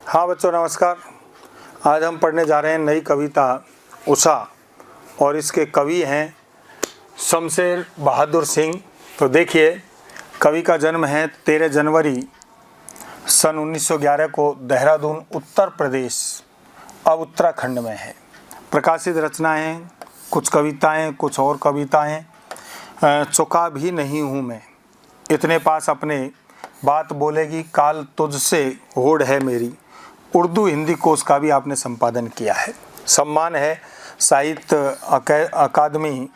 हाँ बच्चों नमस्कार। आज हम पढ़ने जा रहे हैं नई कविता उषा और इसके कवि हैं शमशेर बहादुर सिंह। तो देखिए, कवि का जन्म है 13 जनवरी सन 1911 को देहरादून उत्तर प्रदेश अब उत्तराखंड में है। प्रकाशित रचनाएं, कुछ कविताएं, कुछ और कविताएं। चुका भी नहीं हूँ मैं, इतने पास अपने बात बोलेगी, काल तुझसे होड़ है मेरी। उर्दू हिंदी कोश का भी आपने संपादन किया है। सम्मान है, साहित्य अकादमी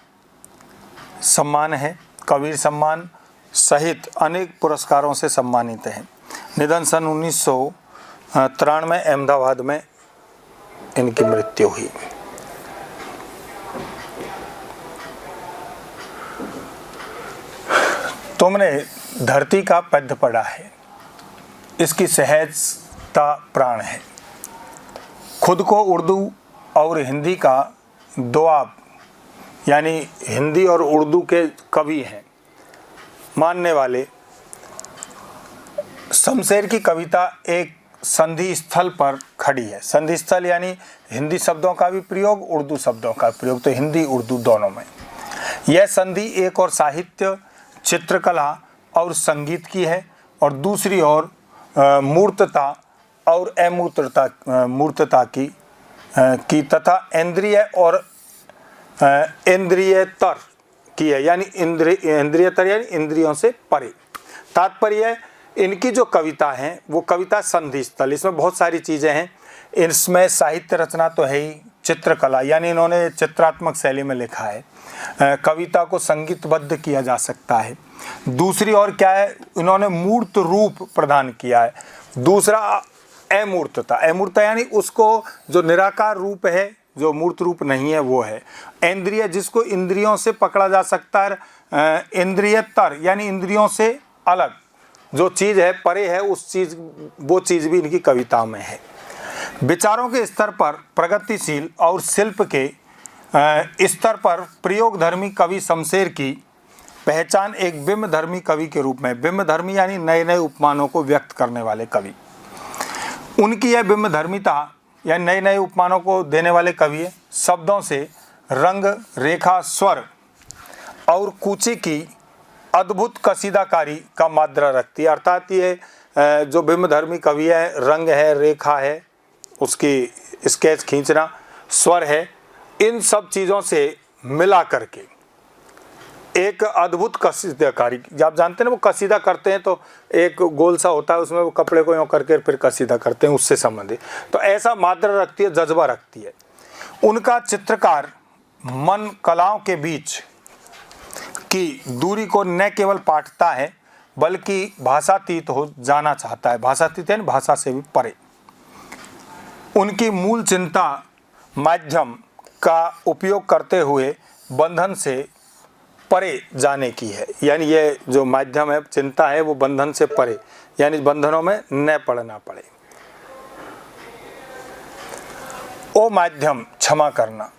सम्मान है, कबीर सम्मान सहित अनेक पुरस्कारों से सम्मानित हैं। निधन सन 1993 अहमदाबाद में इनकी मृत्यु हुई। तुमने धरती का पद्य पढ़ा है, इसकी सहजता प्राण है। खुद को उर्दू और हिंदी का दोआब यानी हिंदी और उर्दू के कवि हैं मानने वाले शमशेर की कविता एक संधि स्थल पर खड़ी है। संधि स्थल यानी हिंदी शब्दों का भी प्रयोग, उर्दू शब्दों का प्रयोग, तो हिंदी उर्दू दोनों में। यह संधि एक और साहित्य, चित्रकला और संगीत की है और दूसरी ओर मूर्तता और मूर्तता की तथा इंद्रिय और इंद्रियतर की है, यानी इंद्रियतर यानी इंद्रियों से परे। तात्पर्य इनकी जो कविता है वो कविता संधि स्थल, इसमें बहुत सारी चीज़ें हैं। इसमें साहित्य रचना तो है ही, चित्रकला यानी इन्होंने चित्रात्मक शैली में लिखा है। कविता को संगीतबद्ध किया जा सकता है। दूसरी ओर क्या है, इन्होंने मूर्त रूप प्रदान किया है। दूसरा अमूर्तता यानी उसको जो निराकार रूप है, जो मूर्त रूप नहीं है वो है। इंद्रिय जिसको इंद्रियों से पकड़ा जा सकता है। इंद्रियतर यानी इंद्रियों से अलग जो चीज़ है, परे है उस चीज़, वो चीज़ भी इनकी कविता में है। विचारों के स्तर पर प्रगतिशील और शिल्प के स्तर पर प्रयोगधर्मी कवि शमशेर की पहचान एक बिंबधर्मी कवि के रूप में। बिंबधर्मी यानी नए नए उपमानों को व्यक्त करने वाले कवि। उनकी यह बिंबधर्मिता या नए नए उपमानों को देने वाले कवि शब्दों से रंग, रेखा, स्वर और कूची की अद्भुत कसीदाकारी का मात्रा रखती है। अर्थात ये जो बिंबधर्मी कवि है, रंग है, रेखा है, उसकी स्केच खींचना, स्वर है, इन सब चीज़ों से मिला करके एक अद्भुत कसीदाकारी, जब आप जानते हैं ना वो कसीदा करते हैं तो एक गोल सा होता है, उसमें वो कपड़े को यूँ करके फिर कसीदा करते हैं, उससे संबंधित। तो ऐसा मात्रा रखती है, जज्बा रखती है। उनका चित्रकार मन कलाओं के बीच की दूरी को न केवल पाटता है बल्कि भाषातीत हो जाना चाहता है। भाषातीत यानी भाषा से भी परे। उनकी मूल चिंता माध्यम का उपयोग करते हुए बंधन से परे जाने की है, यानी ये जो माध्यम है, चिंता है, वो बंधन से परे यानी बंधनों में न पड़ना पड़े। ओ माध्यम क्षमा करना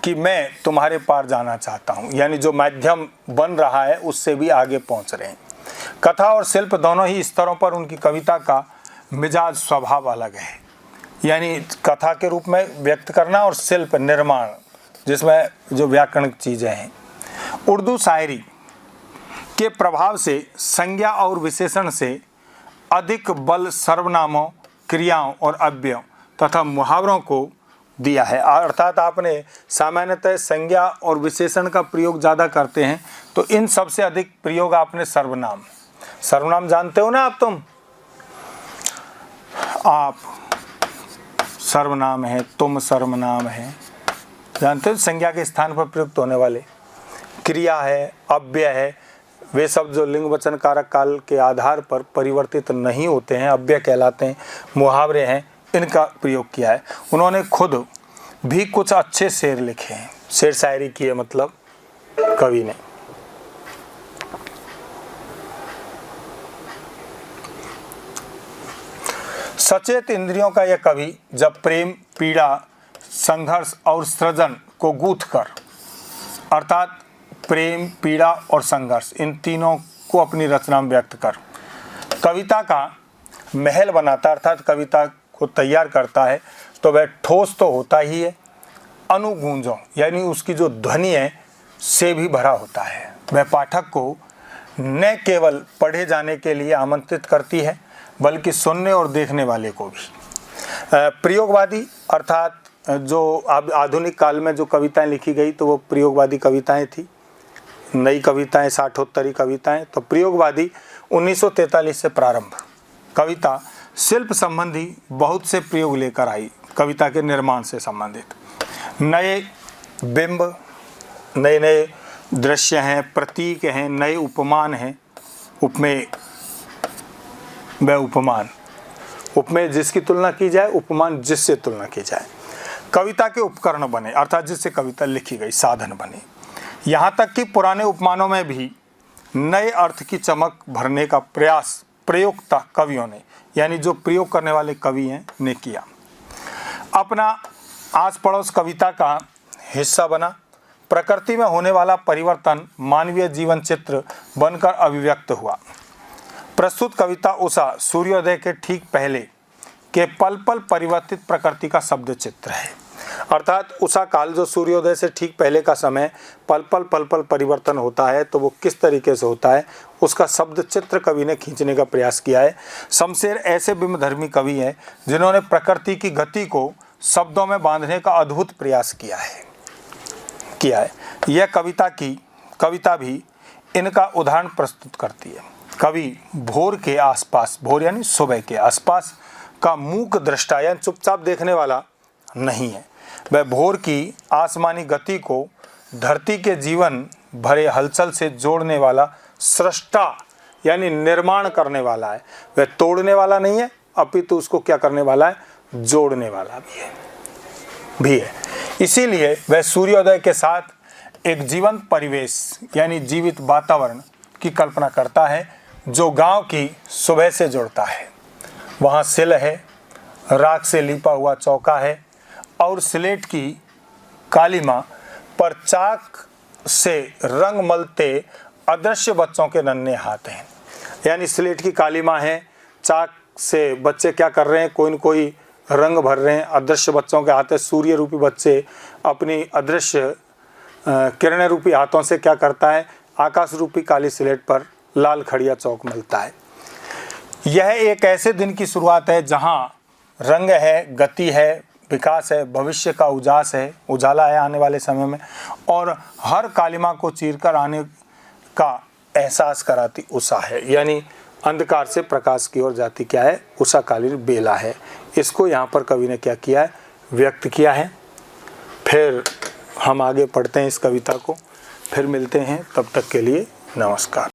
कि मैं तुम्हारे पार जाना चाहता हूँ, यानी जो माध्यम बन रहा है उससे भी आगे पहुँच रहे हैं। कथा और शिल्प दोनों ही स्तरों पर उनकी कविता का मिजाज स्वभाव अलग है, यानी कथा के रूप में व्यक्त करना और शिल्प निर्माण जिसमें जो व्याकरणिक चीज़ें हैं। उर्दू शायरी के प्रभाव से संज्ञा और विशेषण से अधिक बल सर्वनामों, क्रियाओं और अव्ययों तथा मुहावरों को दिया है। अर्थात आपने सामान्यतः संज्ञा और विशेषण का प्रयोग ज़्यादा करते हैं, तो इन सबसे अधिक प्रयोग आपने सर्वनाम जानते हो ना आप सर्वनाम है, तुम सर्वनाम है, जानते हो, संज्ञा के स्थान पर प्रयुक्त होने वाले। क्रिया है, अव्यय है, वे सब जो लिंग वचन कारक काल के आधार पर परिवर्तित नहीं होते हैं, अव्यय कहलाते हैं। मुहावरे हैं, इनका प्रयोग किया है। उन्होंने खुद भी कुछ अच्छे शेर लिखे हैं, शेर शायरी की है मतलब कवि ने। सचेत इंद्रियों का यह कवि जब प्रेम, पीड़ा, संघर्ष और सृजन को गूंथ कर, अर्थात प्रेम, पीड़ा और संघर्ष, इन तीनों को अपनी रचना में व्यक्त कर कविता का महल बनाता, अर्थात कविता को तैयार करता है तो वह ठोस तो होता ही है, अनुगूंजों यानी उसकी जो ध्वनि है से भी भरा होता है। वह पाठक को न केवल पढ़े जाने के लिए आमंत्रित करती है बल्कि सुनने और देखने वाले को भी। प्रयोगवादी अर्थात जो आधुनिक काल में जो कविताएं लिखी गई तो वो प्रयोगवादी कविताएं थी, नई कविताएं, साठोत्तरी कविताएं। तो प्रयोगवादी 1943 से प्रारंभ कविता शिल्प संबंधी बहुत से प्रयोग लेकर आई, कविता के निर्माण से संबंधित नए बिंब, नए नए दृश्य हैं, प्रतीक हैं, नए उपमान हैं। उपमेय व उपमान, उपमेय जिसकी तुलना की जाए, उपमान जिससे तुलना की जाए। कविता के उपकरण बने अर्थात जिससे कविता लिखी गई, साधन बने। यहाँ तक कि पुराने उपमानों में भी नए अर्थ की चमक भरने का प्रयास प्रयोक्ता कवियों ने, यानी जो प्रयोग करने वाले कवि हैं, ने किया। अपना आस पड़ोस कविता का हिस्सा बना। प्रकृति में होने वाला परिवर्तन मानवीय जीवन चित्र बनकर अभिव्यक्त हुआ। प्रस्तुत कविता उषा सूर्योदय के ठीक पहले के पल पल परिवर्तित प्रकृति का शब्द चित्र है। अर्थात उषा काल जो सूर्योदय से ठीक पहले का समय पल पल परिवर्तन होता है, तो वो किस तरीके से होता है उसका शब्द चित्र कवि ने खींचने का प्रयास किया है। शमशेर ऐसे बिंबधर्मी कवि हैं जिन्होंने प्रकृति की गति को शब्दों में बांधने का अद्भुत प्रयास किया है। यह कविता भी इनका उदाहरण प्रस्तुत करती है। कवि भोर के आसपास, भोर यानी सुबह के आसपास का मूक दृष्टा यानी चुपचाप देखने वाला नहीं है। वह भोर की आसमानी गति को धरती के जीवन भरे हलचल से जोड़ने वाला सृष्टा यानी निर्माण करने वाला है। वह तोड़ने वाला नहीं है, अपितु उसको क्या करने वाला है, जोड़ने वाला भी है। इसीलिए वह सूर्योदय के साथ एक जीवंत परिवेश यानी जीवित वातावरण की कल्पना करता है जो गांव की सुबह से जुड़ता है। वहाँ सिल है, राख से लिपा हुआ चौका है और स्लेट की कालीमा पर चाक से रंग मलते अदृश्य बच्चों के नन्हे हाथ हैं। यानी स्लेट की कालीमा है, चाक से बच्चे क्या कर रहे हैं, कोई न कोई रंग भर रहे हैं। अदृश्य बच्चों के हाथ है, सूर्य रूपी बच्चे अपनी अदृश्य किरण रूपी हाथों से क्या करता है, आकाश रूपी काली स्लेट पर लाल खड़िया चौक मिलता है। यह एक ऐसे दिन की शुरुआत है जहां रंग है, गति है, विकास है, भविष्य का उजास है, उजाला है आने वाले समय में, और हर कालिमा को चीरकर आने का एहसास कराती उषा है। यानी अंधकार से प्रकाश की ओर जाती क्या है, उषा कालीन बेला है। इसको यहाँ पर कवि ने क्या किया है, व्यक्त किया है। फिर हम आगे पढ़ते हैं इस कविता को, फिर मिलते हैं, तब तक के लिए नमस्कार।